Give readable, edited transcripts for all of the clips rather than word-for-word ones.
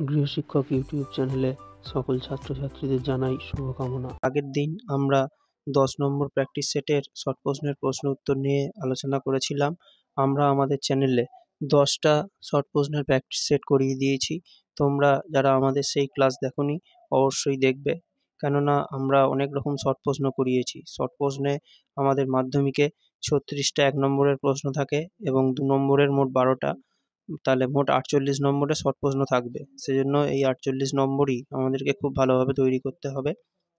গৃহশিক্ষক YouTube চ্যানেলে সকল ছাত্রছাত্রীদের জানাই শুভকামনা। আগের দিন আমরা 10 নম্বর প্র্যাকটিস সেটের শর্ট প্রশ্নের প্রশ্ন উত্তর নিয়ে আলোচনা করেছিলাম। আমরা আমাদের চ্যানেলে 10টা শর্ট প্রশ্নের প্র্যাকটিস সেট করিয়ে দিয়েছি। তোমরা যারা আমাদের সেই ক্লাস দেখোনি অবশ্যই দেখবে, কেননা আমরা অনেক রকম শর্ট প্রশ্ন করিয়েছি। শর্ট প্রশ্নে আমাদের মাধ্যমিকে 36টা 1 নম্বরের প্রশ্ন থাকে এবং 2 নম্বরের মোট 12টা, তাহলে মোট 48 নম্বরের শর্ট প্রশ্ন থাকবে। সেজন্য এই 48 নম্বরই আমাদেরকে খুব ভালোভাবে তৈরি করতে হবে,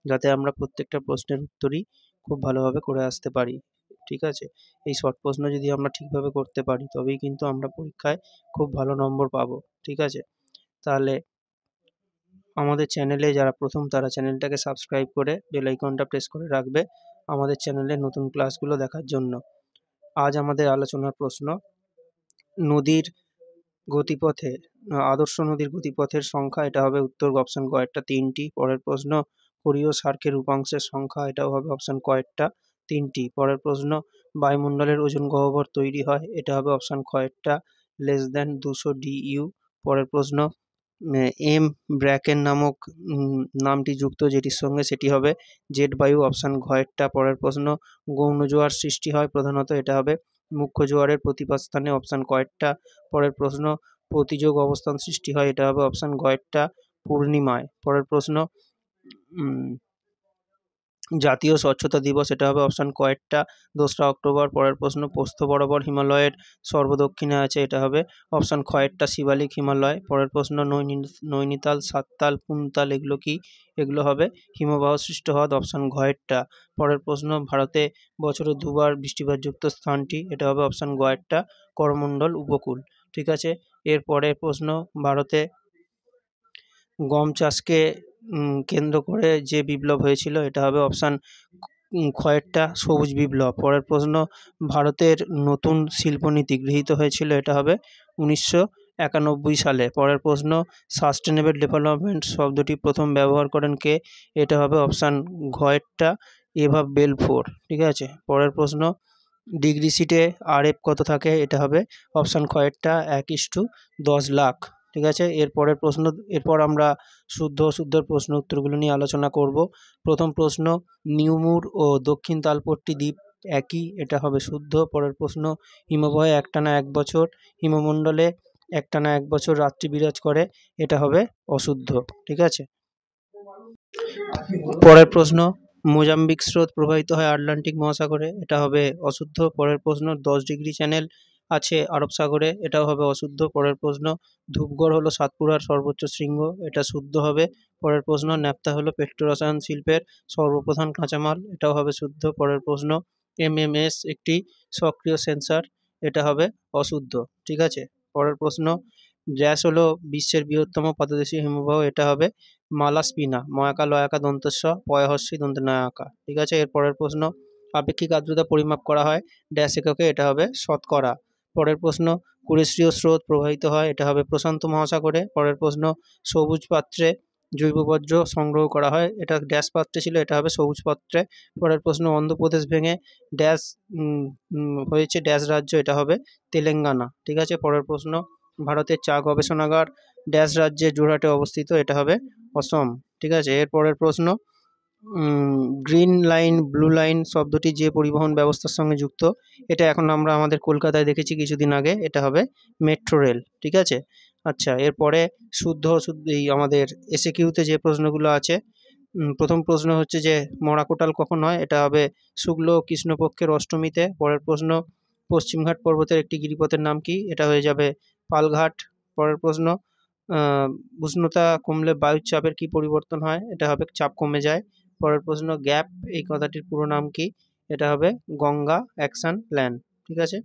যাতে আমরা প্রত্যেকটা প্রশ্নের উত্তরই খুব ভালোভাবে করে আসতে পারি। ঠিক আছে? এই শর্ট প্রশ্ন যদি আমরা ঠিকভাবে করতে পারি তবেই কিন্তু আমরা পরীক্ষায় খুব ভালো নম্বর পাবো। ঠিক আছে? তাহলে আমাদের চ্যানেলে যারা প্রথম তারা চ্যানেলটাকে সাবস্ক্রাইব করে বেল আইকনটা প্রেস করে রাখবে আমাদের চ্যানেলে নতুন ক্লাসগুলো দেখার জন্য। আজ আমাদের আলোচনার প্রশ্ন, নদীর গতিপথে আদর্শ নদীর গতিপথের সংখ্যা, এটা হবে উত্তর অপশন কয়েকটা 3টি। পরের প্রশ্ন, কোরীয় সার্কের উপাংশের সংখ্যা, এটাও হবে অপশন কয়েকটা 3টি। পরের প্রশ্ন, বায়ুমণ্ডলের ওজন গহ্বর তৈরি হয়, এটা হবে অপশন কয়েকটা <200 DU। পরের প্রশ্ন, এম ব্র্যাকেন নামক নামটি যুক্ত যেটির সঙ্গে, সেটি হবে জেট বায়ু, অপশন ঘয়েরটা। পরের প্রশ্ন, গৌণ জোয়ার সৃষ্টি হয় প্রধানত, এটা হবে মুখ্য জোয়ারের প্রতিপাত-স্থানে, অপশন কয়েকটা। পরের প্রশ্ন, প্রতিযোগ অবস্থান সৃষ্টি হয়, এটা হবে অপশন গয়েরটা পূর্ণিমায়। পরের প্রশ্ন, জাতীয় স্বচ্ছতা দিবস, এটা হবে অপশন কয়েকটা 2রা অক্টোবর। পরের প্রশ্ন, প্রস্থ বরাবর হিমালয়ের সর্বদক্ষিণে আছে, এটা হবে অপশন কয়েকটা শিবালিক হিমালয়। পরের প্রশ্ন, নৈনিতাল, সাততাল, পুনতাল এগুলো কি? এগুলো হবে হিমবাহ সৃষ্ট হ্রদ, অপশন ঘয়েরটা। পরের প্রশ্ন, ভারতে বছরে 2বার বৃষ্টিপাতযুক্ত স্থানটি, এটা হবে অপশন গয়েরটা করমণ্ডল উপকূল। ঠিক আছে? এর পরের প্রশ্ন, ভারতে গম চাষকে কেন্দ্র করে যে বিপ্লব হয়েছিল, এটা হবে অপশন খয়েরটা সবুজ বিপ্লব। পরের প্রশ্ন, ভারতের নতুন শিল্পনীতি গৃহীত হয়েছিল, এটা হবে 1991 সালে। পরের প্রশ্ন, সাস্টেনেবল ডেভেলপমেন্ট শব্দটি প্রথম ব্যবহার করেন কে? এটা হবে অপশন ঘয়েরটা এভা বেলফোর। ঠিক আছে? পরের প্রশ্ন, ডিগ্রি সিটে RF কত থাকে? এটা হবে অপশন খয়েরটা 1:10 লাখ। ঠিক আছে? এরপরের প্রশ্ন, এরপর আমরা শুদ্ধ অশুদ্ধর প্রশ্ন উত্তরগুলো নিয়ে আলোচনা করব। প্রথম প্রশ্ন, নিউমুর ও দক্ষিণ তালপট্টি দ্বীপ একই, এটা হবে শুদ্ধ। পরের প্রশ্ন, হিমবাহে একটানা 1 বছর, হিমমণ্ডলে একটানা 1 বছর রাত্রি বিরাজ করে, এটা হবে অশুদ্ধ। ঠিক আছে? পরের প্রশ্ন, মোজাম্বিক স্রোত প্রবাহিত হয় আটলান্টিক মহাসাগরে, এটা হবে অশুদ্ধ। পরের প্রশ্ন, 10 ডিগ্রি চ্যানেল আছে আরব সাগরে, এটাও হবে অশুদ্ধ। পরের প্রশ্ন, ধূপগড় হলো সাতপুরার সর্বোচ্চ শৃঙ্গ, এটা শুদ্ধ হবে। পরের প্রশ্ন, ন্যাপথা হলো পেট্রোরসায়ন শিল্পের সর্বপ্রধান কাঁচামাল, এটাও হবে শুদ্ধ। পরের প্রশ্ন, MMS একটি সক্রিয় সেন্সর, এটা হবে অশুদ্ধ। ঠিক আছে? পরের প্রশ্ন, ড্যাশ হলো বিশ্বের বৃহত্তম পাদদেশীয় হিমবাহ, এটা হবে মালাস্পিনা, ময়াকা লয়াকা দন্তস্ব পয়হস্যি দন্তে নয়াকা। ঠিক আছে? এর পরের প্রশ্ন, আপেক্ষিক আর্দ্রতা পরিমাপ করা হয় ড্যাশ এককে, এটা হবে শতকরা। পরের প্রশ্ন, কুরেশীয় স্রোত প্রবাহিত হয়, এটা হবে প্রশান্ত মহাসাগরে। পরের প্রশ্ন, সবুজ পাত্রে জৈব বর্জ্য সংগ্রহ করা হয়, এটা ড্যাশ পাত্রে ছিল, এটা হবে সবুজ পাত্রে। পরের প্রশ্ন, অন্ধ্রপ্রদেশ ভেঙে ড্যাশ হয়েছে ড্যাশ রাজ্য, এটা হবে তেলেঙ্গানা। ঠিক আছে? পরের প্রশ্ন, ভারতের চা গবেষণাগার ড্যাশ রাজ্যের জোরহাটে অবস্থিত, এটা হবে অসম। ঠিক আছে? এর পরের প্রশ্ন, গ্রিন লাইন ব্লু লাইন শব্দটি যে পরিবহন ব্যবস্থার সঙ্গে যুক্ত, এটা এখন আমরা আমাদের কলকাতায় দেখেছি কিছুদিন আগে, এটা হবে মেট্রো রেল। ঠিক আছে? আচ্ছা, এরপরে শুদ্ধ অশুদ্ধ এই আমাদের SAQতে যে প্রশ্নগুলো আছে, প্রথম প্রশ্ন হচ্ছে যে মরাকোটাল কখন হয়? এটা হবে শুক্ল কৃষ্ণপক্ষের অষ্টমীতে। পরের প্রশ্ন, পশ্চিমঘাট পর্বতের একটি গিরিপথের নাম কি? এটা হয়ে যাবে পালঘাট। পরের প্রশ্ন, উষ্ণতা কমলে বায়ুর চাপের কি পরিবর্তন হয়? এটা হবে চাপ কমে যায়। পরের প্রশ্ন, গ্যাপ এই কথাটির পুরো নাম কি? এটা হবে গঙ্গা অ্যাকশন প্ল্যান। ঠিক আছে?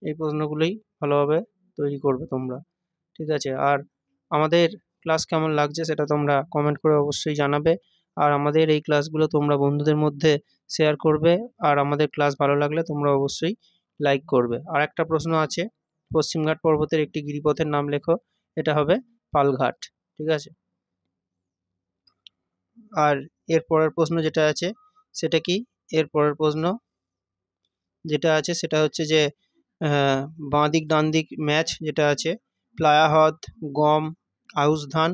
এই প্রশ্নগুলোই ভালোভাবে তৈরি করবে তোমরা। ঠিক আছে? আর আমাদের ক্লাস কেমন লাগছে সেটা তোমরা কমেন্ট করে অবশ্যই জানাবে। আর আমাদের এই ক্লাসগুলো তোমরা বন্ধুদের মধ্যে শেয়ার করবে। আর আমাদের ক্লাস ভালো লাগলে তোমরা অবশ্যই লাইক করবে। আর একটা প্রশ্ন আছে, পশ্চিমঘাট পর্বতের একটি গিরিপথের নাম লেখো, এটা হবে পালঘাট। ঠিক আছে? আর এর পরের প্রশ্ন যেটা আছে সেটা কি? এর পরের প্রশ্ন যেটা আছে সেটা হচ্ছে যে বাঁ দিক ডান দিক ম্যাচ যেটা আছে, প্লায়া হ্রদ, গম, আউশ ধান,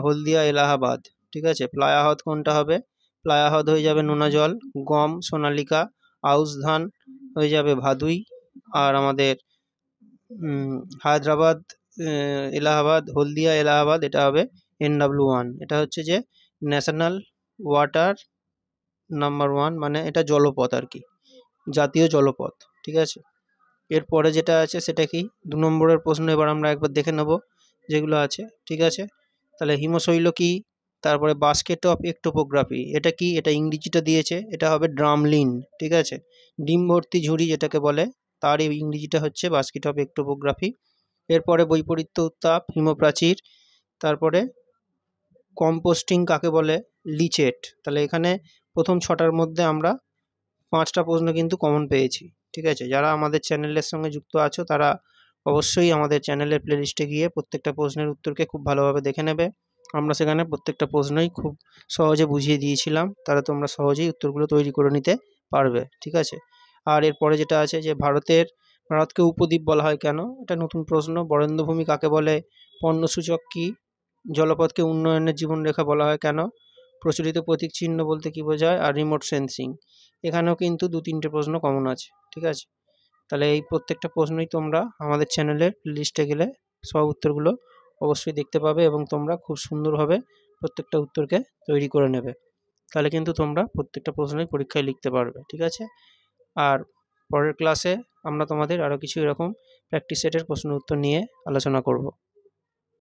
হলদিয়া, এলাহাবাদ। ঠিক আছে, প্লায়া হ্রদ কোনটা হবে? প্লায়া হ্রদ হয়ে যাবে নোনাজল। গম সোনালিকা, আউশ ধান হয়ে যাবে ভাদুই, আর আমাদের হায়দ্রাবাদ, এলাহাবাদ, হলদিয়া, এলাহাবাদ এটা হবে NW1। এটা হচ্ছে যে ন্যাশনাল ওয়াটার নাম্বার 1, মানে এটা জলপথ আর কি, জাতীয় জলপথ। ঠিক আছে, এরপরে যেটা আছে সেটা কি 2 নম্বরের প্রশ্ন। এবার আমরা একবার দেখে নেব যেগুলো আছে। ঠিক আছে, তাহলে হিমশৈল কি, তারপরে বাস্কেট অফ একটোপোগ্রাফি এটা কি, এটা ইংরেজিটা দিয়েছে, এটা হবে ড্রামলিন। ঠিক আছে, ডিম ভর্তি ঝুড়ি যেটাকে বলে, তার এই ইংরেজিটা হচ্ছে বাস্কেট অফ একটোপোগ্রাফি। এরপরে বৈপরীত্য উত্তাপ, হিমপ্রাচীর। তারপরে কম্পোস্টিং কাকে বলে? লিচেট। তাহলে এখানে প্রথম 6টার মধ্যে আমরা 5টা প্রশ্ন কিন্তু কমন পেয়েছি। ঠিক আছে, যারা আমাদের চ্যানেলের সঙ্গে যুক্ত আছো তারা অবশ্যই আমাদের চ্যানেলের প্লেলিস্টে গিয়ে প্রত্যেকটা প্রশ্নের উত্তরকে খুব ভালোভাবে দেখে নেবে। আমরা সেখানে প্রত্যেকটা প্রশ্নই খুব সহজে বুঝিয়ে দিয়েছিলাম, তাহলে তোমরা সহজেই উত্তরগুলো তৈরি করে নিতে পারবে। ঠিক আছে, আর এরপরে যেটা আছে যে ভারতকে উপদ্বীপ বলা হয় কেন, এটা নতুন প্রশ্ন। বরেন্দ্রভূমি কাকে বলে? পণ্যসূচক কি? জলপথকে উন্নয়নের জীবনরেখা বলা হয় কেন? প্রচলিত প্রতীক চিহ্ন বলতে কি বোঝায়? আর রিমোট সেন্সিং। এখানেও কিন্তু 2-3টে প্রশ্ন কমন আছে। ঠিক আছে, তাহলে এই প্রত্যেকটা প্রশ্নই তোমরা আমাদের চ্যানেলের লিস্টে গেলে সব উত্তরগুলো অবশ্যই দেখতে পাবে, এবং তোমরা খুব সুন্দরভাবে প্রত্যেকটা উত্তরকে তৈরি করে নেবে। তাহলে কিন্তু তোমরা প্রত্যেকটা প্রশ্নই পরীক্ষায় লিখতে পারবে। ঠিক আছে, আর পরের ক্লাসে আমরা তোমাদের আরও কিছু এরকম প্র্যাকটিস সেটের প্রশ্ন উত্তর নিয়ে আলোচনা করব।